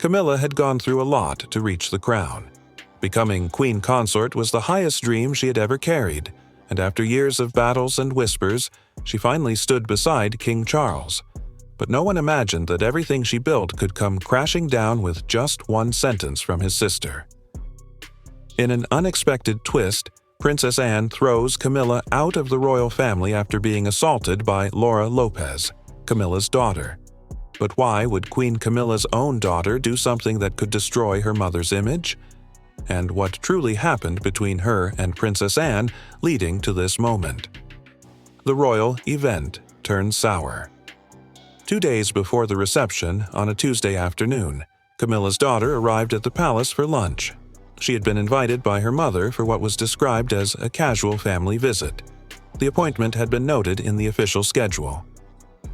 Camilla had gone through a lot to reach the crown. Becoming queen consort was the highest dream she had ever carried, and after years of battles and whispers, she finally stood beside King Charles. But no one imagined that everything she built could come crashing down with just one sentence from his sister. In an unexpected twist, Princess Anne throws Camilla out of the royal family after being assaulted by Laura Lopez, Camilla's daughter. But why would Queen Camilla's own daughter do something that could destroy her mother's image? And what truly happened between her and Princess Anne leading to this moment? The royal event turned sour. 2 days before the reception, on a Tuesday afternoon, Camilla's daughter arrived at the palace for lunch. She had been invited by her mother for what was described as a casual family visit. The appointment had been noted in the official schedule.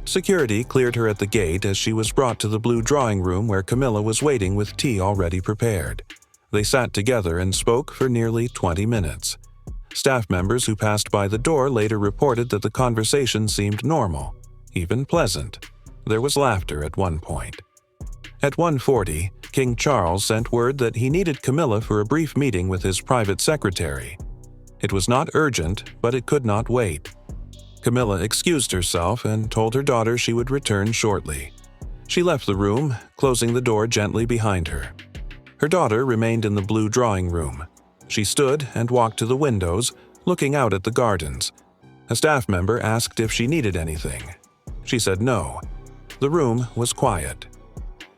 Security cleared her at the gate as she was brought to the blue drawing room where Camilla was waiting with tea already prepared. They sat together and spoke for nearly 20 minutes. Staff members who passed by the door later reported that the conversation seemed normal, even pleasant. There was laughter at one point. At 1:40, King Charles sent word that he needed Camilla for a brief meeting with his private secretary. It was not urgent, but it could not wait. Camilla excused herself and told her daughter she would return shortly. She left the room, closing the door gently behind her. Her daughter remained in the blue drawing room. She stood and walked to the windows, looking out at the gardens. A staff member asked if she needed anything. She said no. The room was quiet.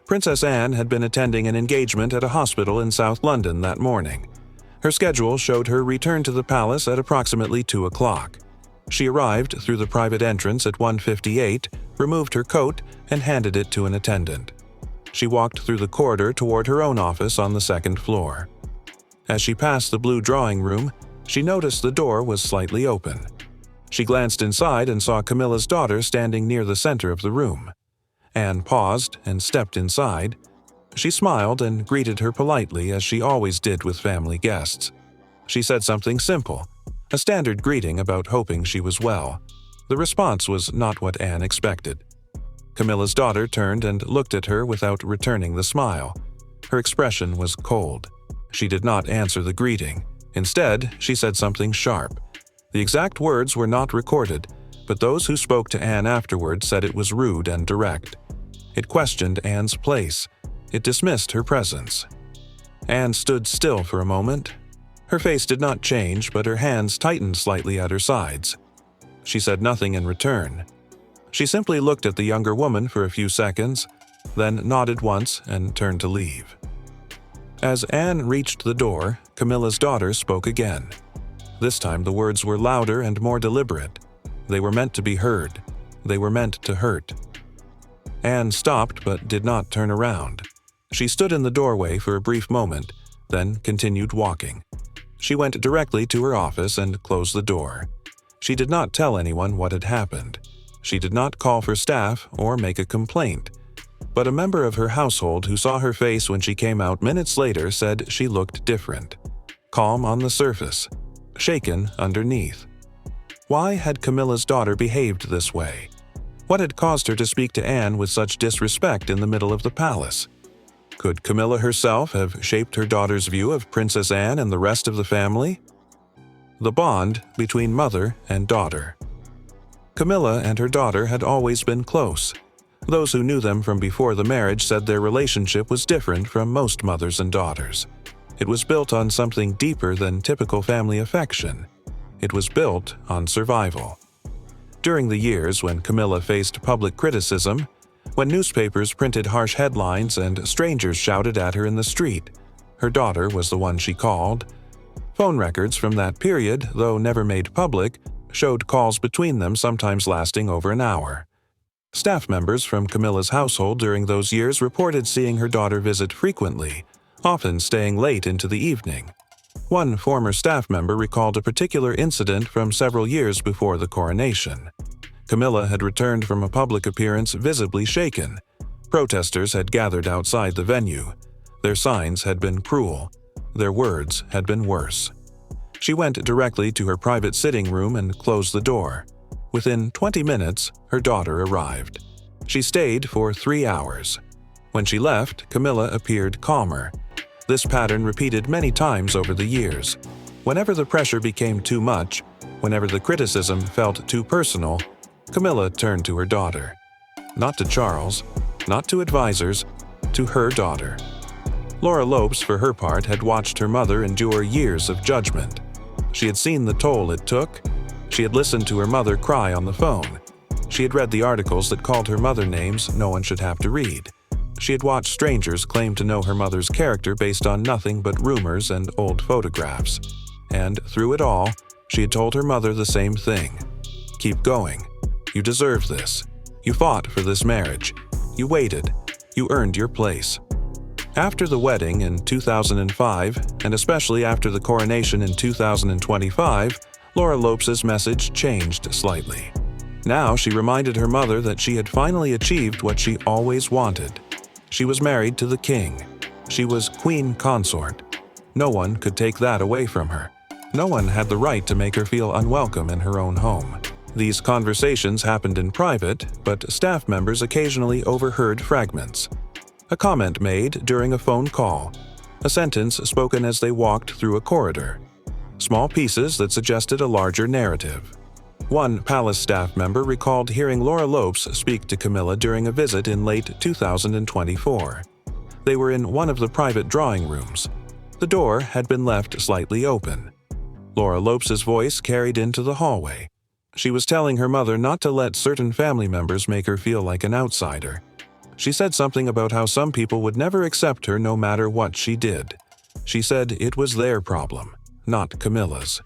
Princess Anne had been attending an engagement at a hospital in South London that morning. Her schedule showed her return to the palace at approximately 2 o'clock. She arrived through the private entrance at 1:58, removed her coat, and handed it to an attendant. She walked through the corridor toward her own office on the second floor. As she passed the blue drawing room, she noticed the door was slightly open. She glanced inside and saw Camilla's daughter standing near the center of the room. Anne paused and stepped inside. She smiled and greeted her politely as she always did with family guests. She said something simple, a standard greeting about hoping she was well. The response was not what Anne expected. Camilla's daughter turned and looked at her without returning the smile. Her expression was cold. She did not answer the greeting. Instead, she said something sharp. The exact words were not recorded, but those who spoke to Anne afterward said it was rude and direct. It questioned Anne's place. It dismissed her presence. Anne stood still for a moment. Her face did not change, but her hands tightened slightly at her sides. She said nothing in return. She simply looked at the younger woman for a few seconds, then nodded once and turned to leave. As Anne reached the door, Camilla's daughter spoke again. This time the words were louder and more deliberate. They were meant to be heard. They were meant to hurt. Anne stopped but did not turn around. She stood in the doorway for a brief moment, then continued walking. She went directly to her office and closed the door. She did not tell anyone what had happened. She did not call for staff or make a complaint. But a member of her household who saw her face when she came out minutes later said she looked different. Calm on the surface, shaken underneath. Why had Camilla's daughter behaved this way? What had caused her to speak to Anne with such disrespect in the middle of the palace? Could Camilla herself have shaped her daughter's view of Princess Anne and the rest of the family? The bond between mother and daughter. Camilla and her daughter had always been close. Those who knew them from before the marriage said their relationship was different from most mothers and daughters. It was built on something deeper than typical family affection. It was built on survival. During the years when Camilla faced public criticism, when newspapers printed harsh headlines and strangers shouted at her in the street, her daughter was the one she called. Phone records from that period, though never made public, showed calls between them sometimes lasting over an hour. Staff members from Camilla's household during those years reported seeing her daughter visit frequently, often staying late into the evening. One former staff member recalled a particular incident from several years before the coronation. Camilla had returned from a public appearance visibly shaken. Protesters had gathered outside the venue. Their signs had been cruel. Their words had been worse. She went directly to her private sitting room and closed the door. Within 20 minutes, her daughter arrived. She stayed for 3 hours. When she left, Camilla appeared calmer. This pattern repeated many times over the years. Whenever the pressure became too much, whenever the criticism felt too personal, Camilla turned to her daughter. Not to Charles, not to advisors, to her daughter. Laura Lopes, for her part, had watched her mother endure years of judgment. She had seen the toll it took. She had listened to her mother cry on the phone. She had read the articles that called her mother names no one should have to read. She had watched strangers claim to know her mother's character based on nothing but rumors and old photographs. And through it all, she had told her mother the same thing. Keep going. You deserve this. You fought for this marriage. You waited. You earned your place. After the wedding in 2005, and especially after the coronation in 2025, Laura Lopes' message changed slightly. Now she reminded her mother that she had finally achieved what she always wanted. She was married to the king. She was queen consort. No one could take that away from her. No one had the right to make her feel unwelcome in her own home. These conversations happened in private, but staff members occasionally overheard fragments. A comment made during a phone call. A sentence spoken as they walked through a corridor. Small pieces that suggested a larger narrative. One palace staff member recalled hearing Laura Lopes speak to Camilla during a visit in late 2024. They were in one of the private drawing rooms. The door had been left slightly open. Laura Lopes' voice carried into the hallway. She was telling her mother not to let certain family members make her feel like an outsider. She said something about how some people would never accept her no matter what she did. She said it was their problem, not Camilla's.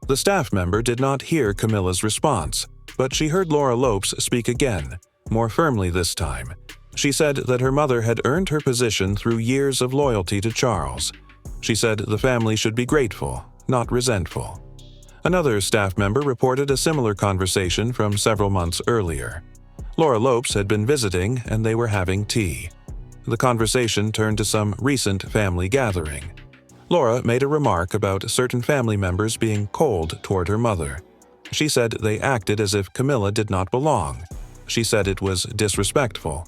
The staff member did not hear Camilla's response, but she heard Laura Lopes speak again, more firmly this time. She said that her mother had earned her position through years of loyalty to Charles. She said the family should be grateful, not resentful. Another staff member reported a similar conversation from several months earlier. Laura Lopes had been visiting and they were having tea. The conversation turned to some recent family gathering. Laura made a remark about certain family members being cold toward her mother. She said they acted as if Camilla did not belong. She said it was disrespectful.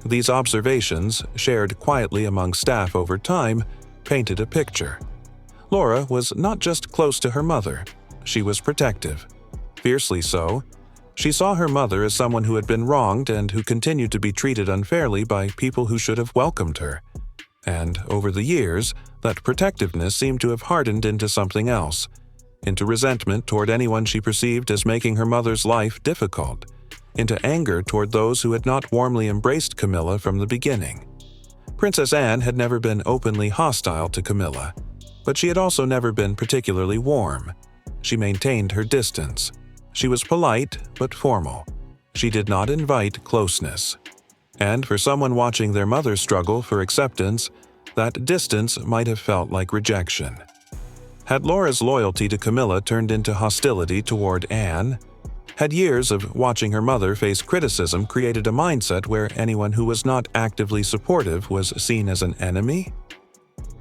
These observations, shared quietly among staff over time, painted a picture. Laura was not just close to her mother, she was protective. Fiercely so. She saw her mother as someone who had been wronged and who continued to be treated unfairly by people who should have welcomed her. And over the years, that protectiveness seemed to have hardened into something else, into resentment toward anyone she perceived as making her mother's life difficult, into anger toward those who had not warmly embraced Camilla from the beginning. Princess Anne had never been openly hostile to Camilla, but she had also never been particularly warm. She maintained her distance. She was polite but formal. She did not invite closeness. And for someone watching their mother struggle for acceptance, that distance might have felt like rejection. Had Laura's loyalty to Camilla turned into hostility toward Anne? Had years of watching her mother face criticism created a mindset where anyone who was not actively supportive was seen as an enemy?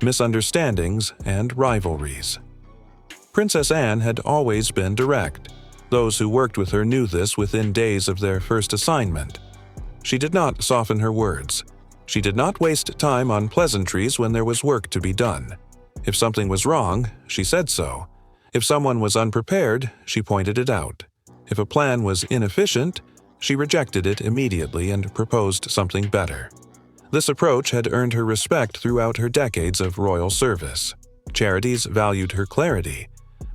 Misunderstandings and rivalries. Princess Anne had always been direct. Those who worked with her knew this within days of their first assignment. She did not soften her words. She did not waste time on pleasantries when there was work to be done. If something was wrong, she said so. If someone was unprepared, she pointed it out. If a plan was inefficient, she rejected it immediately and proposed something better. This approach had earned her respect throughout her decades of royal service. Charities valued her clarity.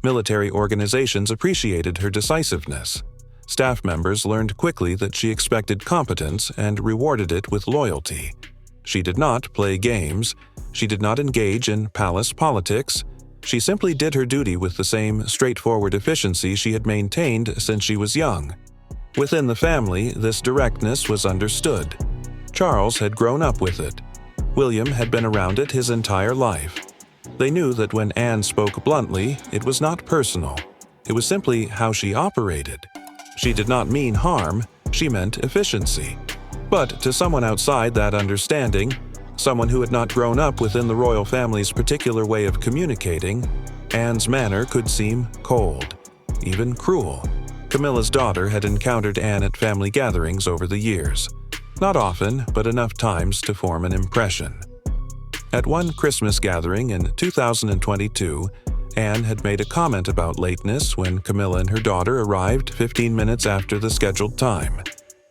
Military organizations appreciated her decisiveness. Staff members learned quickly that she expected competence and rewarded it with loyalty. She did not play games. She did not engage in palace politics. She simply did her duty with the same straightforward efficiency she had maintained since she was young. Within the family, this directness was understood. Charles had grown up with it. William had been around it his entire life. They knew that when Anne spoke bluntly, it was not personal. It was simply how she operated. She did not mean harm, she meant efficiency. But to someone outside that understanding, someone who had not grown up within the royal family's particular way of communicating, Anne's manner could seem cold, even cruel. Camilla's daughter had encountered Anne at family gatherings over the years. Not often, but enough times to form an impression. At one Christmas gathering in 2022, Anne had made a comment about lateness when Camilla and her daughter arrived 15 minutes after the scheduled time.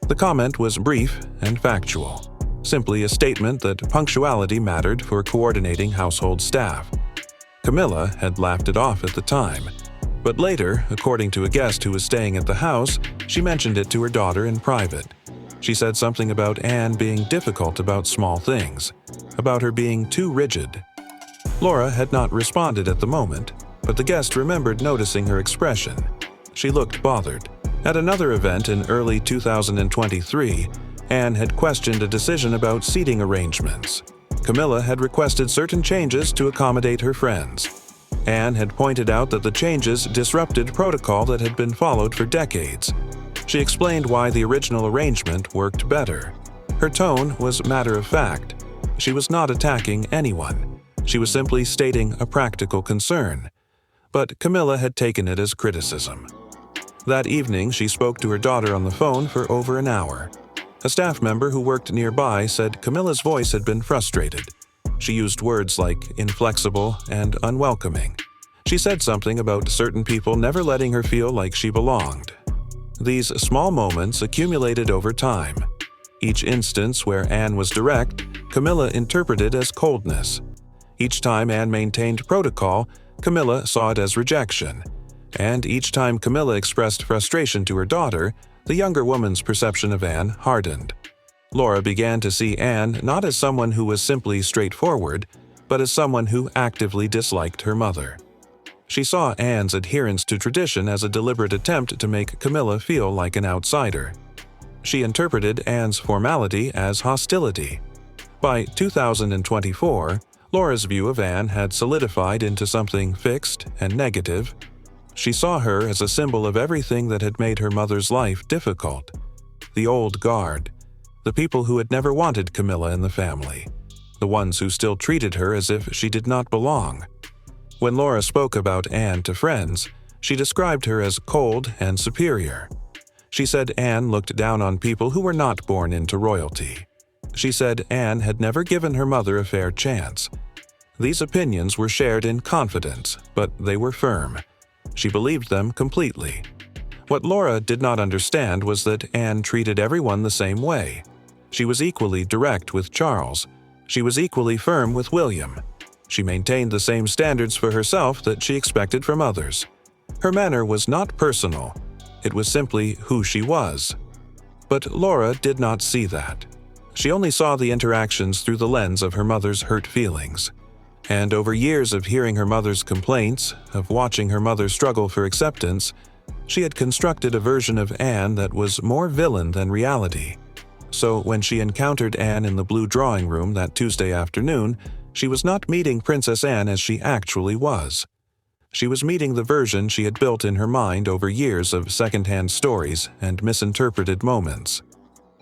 The comment was brief and factual, simply a statement that punctuality mattered for coordinating household staff. Camilla had laughed it off at the time, but later, according to a guest who was staying at the house, she mentioned it to her daughter in private. She said something about Anne being difficult about small things, about her being too rigid. Laura had not responded at the moment, but the guest remembered noticing her expression. She looked bothered. At another event in early 2023, Anne had questioned a decision about seating arrangements. Camilla had requested certain changes to accommodate her friends. Anne had pointed out that the changes disrupted protocol that had been followed for decades. She explained why the original arrangement worked better. Her tone was matter-of-fact. She was not attacking anyone. She was simply stating a practical concern. But Camilla had taken it as criticism. That evening, she spoke to her daughter on the phone for over an hour. A staff member who worked nearby said Camilla's voice had been frustrated. She used words like inflexible and unwelcoming. She said something about certain people never letting her feel like she belonged. These small moments accumulated over time. Each instance where Anne was direct, Camilla interpreted as coldness. Each time Anne maintained protocol, Camilla saw it as rejection. And each time Camilla expressed frustration to her daughter, the younger woman's perception of Anne hardened. Laura began to see Anne not as someone who was simply straightforward, but as someone who actively disliked her mother. She saw Anne's adherence to tradition as a deliberate attempt to make Camilla feel like an outsider. She interpreted Anne's formality as hostility. By 2024, Laura's view of Anne had solidified into something fixed and negative. She saw her as a symbol of everything that had made her mother's life difficult. The old guard, the people who had never wanted Camilla in the family, the ones who still treated her as if she did not belong. When Laura spoke about Anne to friends, she described her as cold and superior. She said Anne looked down on people who were not born into royalty. She said Anne had never given her mother a fair chance. These opinions were shared in confidence, but they were firm. She believed them completely. What Laura did not understand was that Anne treated everyone the same way. She was equally direct with Charles. She was equally firm with William. She maintained the same standards for herself that she expected from others. Her manner was not personal. It was simply who she was. But Laura did not see that. She only saw the interactions through the lens of her mother's hurt feelings. And over years of hearing her mother's complaints, of watching her mother struggle for acceptance, she had constructed a version of Anne that was more villain than reality. So when she encountered Anne in the blue drawing room that Tuesday afternoon, she was not meeting Princess Anne as she actually was. She was meeting the version she had built in her mind over years of secondhand stories and misinterpreted moments.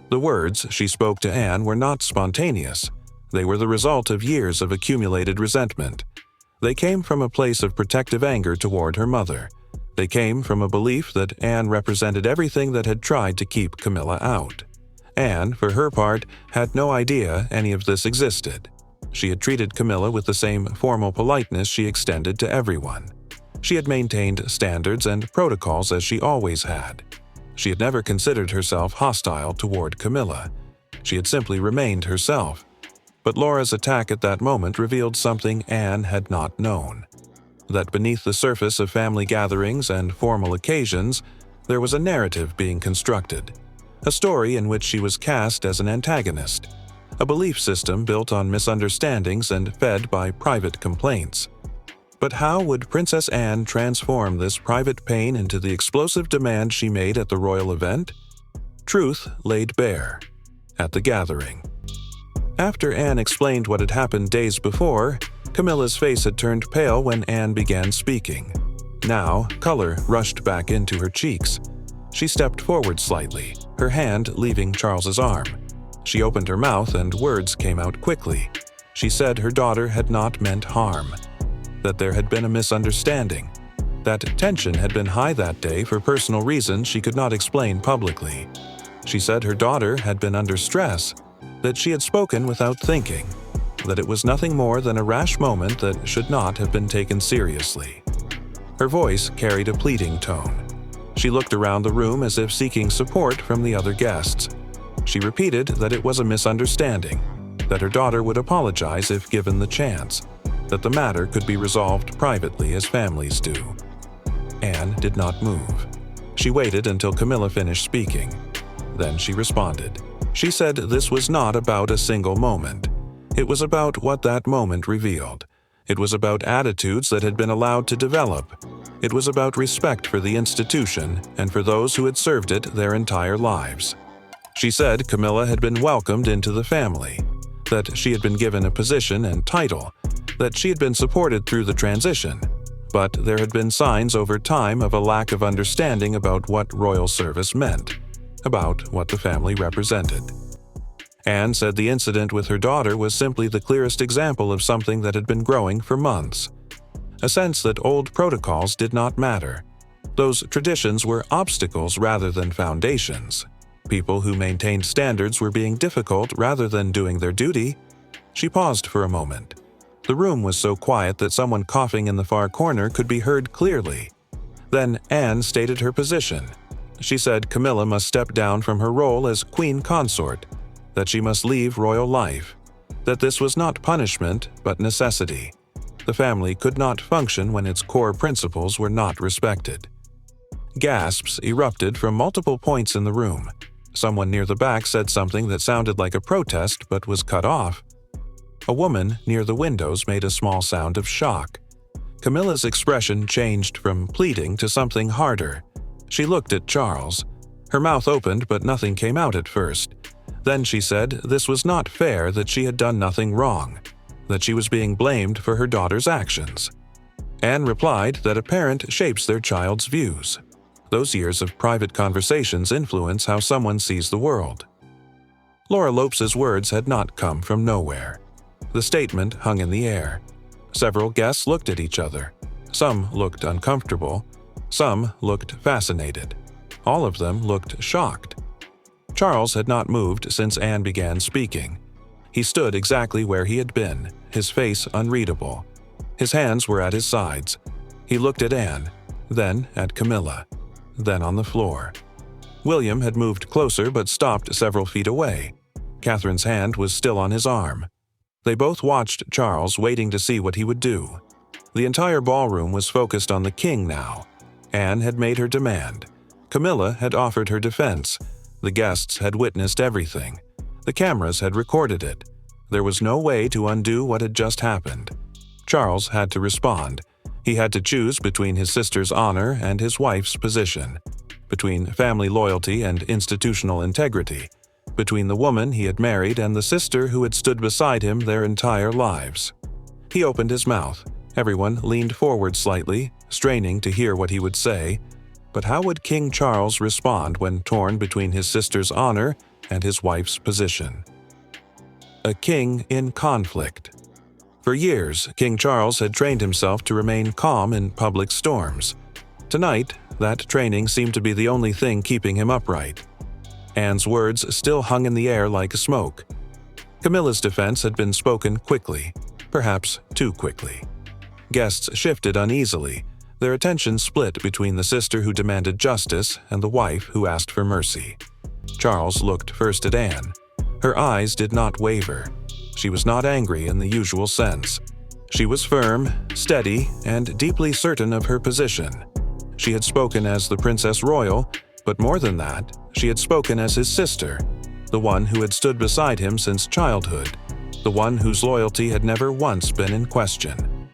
The words she spoke to Anne were not spontaneous. They were the result of years of accumulated resentment. They came from a place of protective anger toward her mother. They came from a belief that Anne represented everything that had tried to keep Camilla out. Anne, for her part, had no idea any of this existed. She had treated Camilla with the same formal politeness she extended to everyone. She had maintained standards and protocols as she always had. She had never considered herself hostile toward Camilla. She had simply remained herself. But Laura's attack at that moment revealed something Anne had not known. That beneath the surface of family gatherings and formal occasions, there was a narrative being constructed. A story in which she was cast as an antagonist. A belief system built on misunderstandings and fed by private complaints. But how would Princess Anne transform this private pain into the explosive demand she made at the royal event? Truth laid bare. At the gathering. After Anne explained what had happened days before, Camilla's face had turned pale when Anne began speaking. Now, color rushed back into her cheeks. She stepped forward slightly, her hand leaving Charles's arm. She opened her mouth and words came out quickly. She said her daughter had not meant harm, that there had been a misunderstanding, that tension had been high that day for personal reasons she could not explain publicly. She said her daughter had been under stress, that she had spoken without thinking, that it was nothing more than a rash moment that should not have been taken seriously. Her voice carried a pleading tone. She looked around the room as if seeking support from the other guests. She repeated that it was a misunderstanding, that her daughter would apologize if given the chance, that the matter could be resolved privately as families do. Anne did not move. She waited until Camilla finished speaking. Then she responded. She said this was not about a single moment. It was about what that moment revealed. It was about attitudes that had been allowed to develop. It was about respect for the institution and for those who had served it their entire lives. She said Camilla had been welcomed into the family, that she had been given a position and title, that she had been supported through the transition, but there had been signs over time of a lack of understanding about what royal service meant, about what the family represented. Anne said the incident with her daughter was simply the clearest example of something that had been growing for months. A sense that old protocols did not matter. Those traditions were obstacles rather than foundations. People who maintained standards were being difficult rather than doing their duty. She paused for a moment. The room was so quiet that someone coughing in the far corner could be heard clearly. Then Anne stated her position. She said Camilla must step down from her role as queen consort, that she must leave royal life, that this was not punishment but necessity. The family could not function when its core principles were not respected. Gasps erupted from multiple points in the room. Someone near the back said something that sounded like a protest but was cut off. A woman near the windows made a small sound of shock. Camilla's expression changed from pleading to something harder. She looked at Charles. Her mouth opened but nothing came out at first. Then she said this was not fair, that she had done nothing wrong, that she was being blamed for her daughter's actions. Anne replied that a parent shapes their child's views. Those years of private conversations influence how someone sees the world. Laura Lopes's words had not come from nowhere. The statement hung in the air. Several guests looked at each other. Some looked uncomfortable. Some looked fascinated. All of them looked shocked. Charles had not moved since Anne began speaking. He stood exactly where he had been, his face unreadable. His hands were at his sides. He looked at Anne, then at Camilla, then on the floor. William had moved closer but stopped several feet away. Catherine's hand was still on his arm. They both watched Charles, waiting to see what he would do. The entire ballroom was focused on the king now. Anne had made her demand. Camilla had offered her defense. The guests had witnessed everything. The cameras had recorded it. There was no way to undo what had just happened. Charles had to respond. He had to choose between his sister's honor and his wife's position, between family loyalty and institutional integrity, between the woman he had married and the sister who had stood beside him their entire lives. He opened his mouth. Everyone leaned forward slightly, straining to hear what he would say. But how would King Charles respond when torn between his sister's honor and his wife's position? A king in conflict. For years, King Charles had trained himself to remain calm in public storms. Tonight, that training seemed to be the only thing keeping him upright. Anne's words still hung in the air like smoke. Camilla's defense had been spoken quickly, perhaps too quickly. Guests shifted uneasily, their attention split between the sister who demanded justice and the wife who asked for mercy. Charles looked first at Anne. Her eyes did not waver. She was not angry in the usual sense. She was firm, steady, and deeply certain of her position. She had spoken as the Princess Royal, but more than that, she had spoken as his sister, the one who had stood beside him since childhood, the one whose loyalty had never once been in question.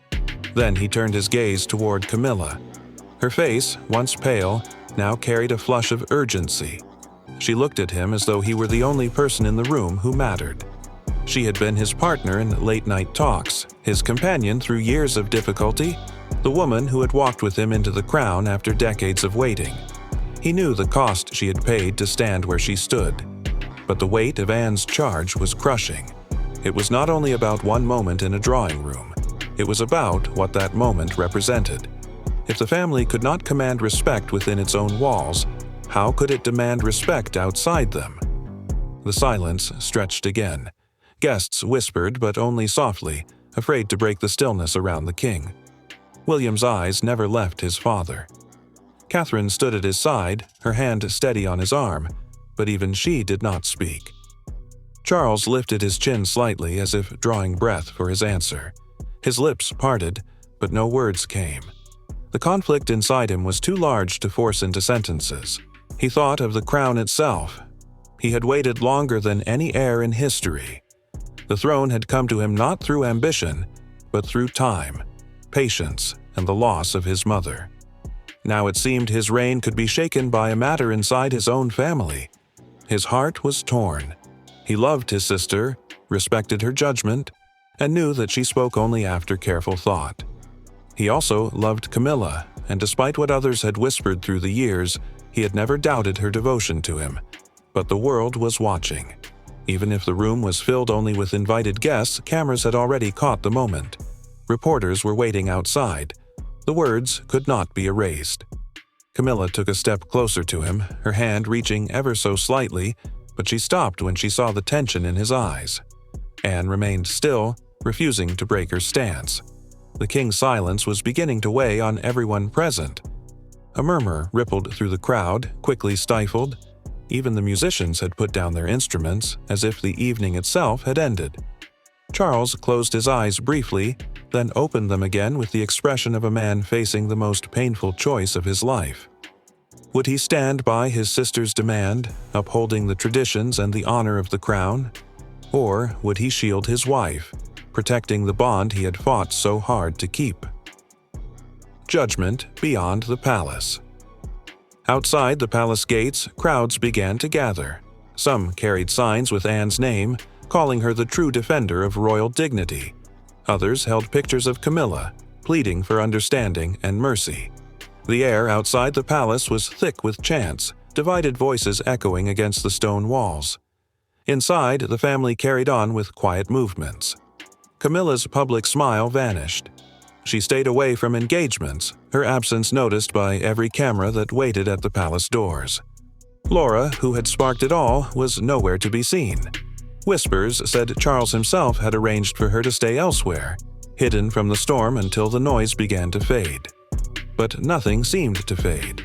Then he turned his gaze toward Camilla. Her face, once pale, now carried a flush of urgency. She looked at him as though he were the only person in the room who mattered. She had been his partner in late-night talks, his companion through years of difficulty, the woman who had walked with him into the crown after decades of waiting. He knew the cost she had paid to stand where she stood. But the weight of Anne's charge was crushing. It was not only about one moment in a drawing room. It was about what that moment represented. If the family could not command respect within its own walls, How could it demand respect outside them? The silence stretched again. Guests whispered, but only softly, afraid to break the stillness around the king. William's eyes never left his father. Catherine stood at his side, her hand steady on his arm, but even she did not speak. Charles lifted his chin slightly as if drawing breath for his answer. His lips parted, but no words came. The conflict inside him was too large to force into sentences. He thought of the crown itself. He had waited longer than any heir in history. The throne had come to him not through ambition, but through time, patience, and the loss of his mother. Now it seemed his reign could be shaken by a matter inside his own family. His heart was torn. He loved his sister, respected her judgment, and knew that she spoke only after careful thought. He also loved Camilla, and despite what others had whispered through the years, he had never doubted her devotion to him. But the world was watching. Even if the room was filled only with invited guests, cameras had already caught the moment. Reporters were waiting outside. The words could not be erased. Camilla took a step closer to him, her hand reaching ever so slightly, but she stopped when she saw the tension in his eyes. Anne remained still, refusing to break her stance. The king's silence was beginning to weigh on everyone present. A murmur rippled through the crowd, quickly stifled. Even the musicians had put down their instruments, as if the evening itself had ended. Charles closed his eyes briefly, then opened them again with the expression of a man facing the most painful choice of his life. Would he stand by his sister's demand, upholding the traditions and the honor of the crown? Or would he shield his wife, protecting the bond he had fought so hard to keep? Judgment beyond the palace. Outside the palace gates, crowds began to gather. Some carried signs with Anne's name, calling her the true defender of royal dignity. Others held pictures of Camilla, pleading for understanding and mercy. The air outside the palace was thick with chants, divided voices echoing against the stone walls. Inside, the family carried on with quiet movements. Camilla's public smile vanished. She stayed away from engagements, her absence noticed by every camera that waited at the palace doors. Laura, who had sparked it all, was nowhere to be seen. Whispers said Charles himself had arranged for her to stay elsewhere, hidden from the storm until the noise began to fade. But nothing seemed to fade.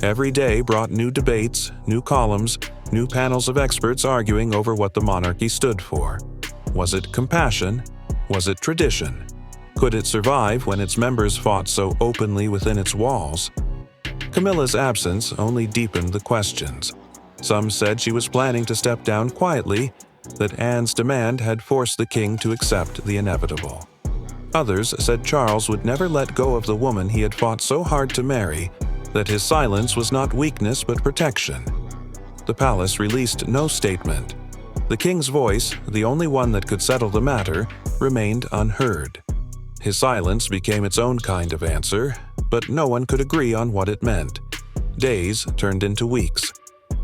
Every day brought new debates, new columns, new panels of experts arguing over what the monarchy stood for. Was it compassion? Was it tradition? Could it survive when its members fought so openly within its walls? Camilla's absence only deepened the questions. Some said she was planning to step down quietly, that Anne's demand had forced the king to accept the inevitable. Others said Charles would never let go of the woman he had fought so hard to marry, that his silence was not weakness but protection. The palace released no statement. The king's voice, the only one that could settle the matter, remained unheard. His silence became its own kind of answer, but no one could agree on what it meant. Days turned into weeks.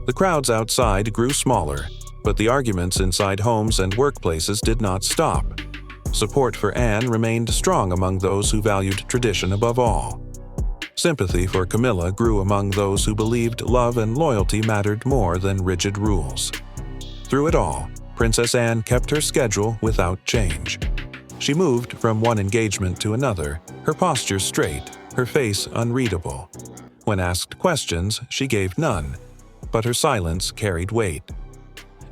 The crowds outside grew smaller, but the arguments inside homes and workplaces did not stop. Support for Anne remained strong among those who valued tradition above all. Sympathy for Camilla grew among those who believed love and loyalty mattered more than rigid rules. Through it all, Princess Anne kept her schedule without change. She moved from one engagement to another, her posture straight, her face unreadable. When asked questions, she gave none, but her silence carried weight.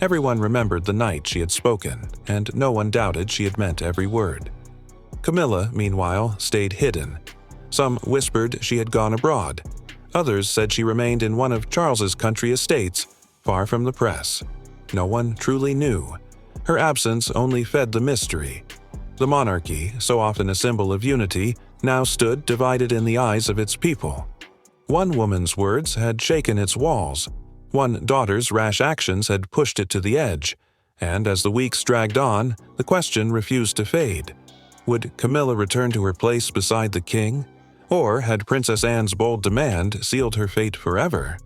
Everyone remembered the night she had spoken, and no one doubted she had meant every word. Camilla, meanwhile, stayed hidden. Some whispered she had gone abroad. Others said she remained in one of Charles's country estates, far from the press. No one truly knew. Her absence only fed the mystery. The monarchy, so often a symbol of unity, now stood divided in the eyes of its people. One woman's words had shaken its walls. One daughter's rash actions had pushed it to the edge, and as the weeks dragged on, the question refused to fade. Would Camilla return to her place beside the king? Or had Princess Anne's bold demand sealed her fate forever?